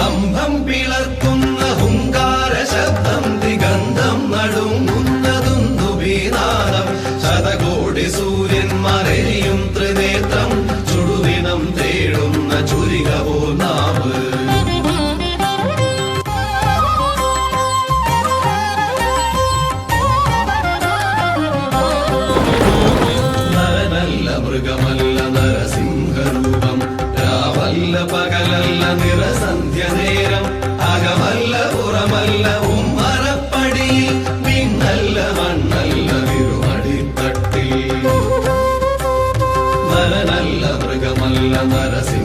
സ്തംഭം പിളർക്കുന്ന ഹുങ്കാര ശബ്ദം ദിഗന്ധം നടുങ്ങുന്നതുന്നുബീനാദം ശതകോടി സൂര്യന്മാരെയും ത്രിനേത്രം ചുടുദിനം തേടുന്ന ചുരിക പോൽ നാവ് നരനല്ല മൃഗമല്ല നരസിംഹരൂപം രാവല്ല പകലല്ല നിറസന്ധ്യ നേരം അകമല്ല പുറമല്ല ഉമ്മറപ്പടിയിൽ വിണ്ണല്ല മണ്ണല്ല തിരുമടിത്തട്ടിൽ നരനല്ല മൃഗമല്ല നരസിംഹ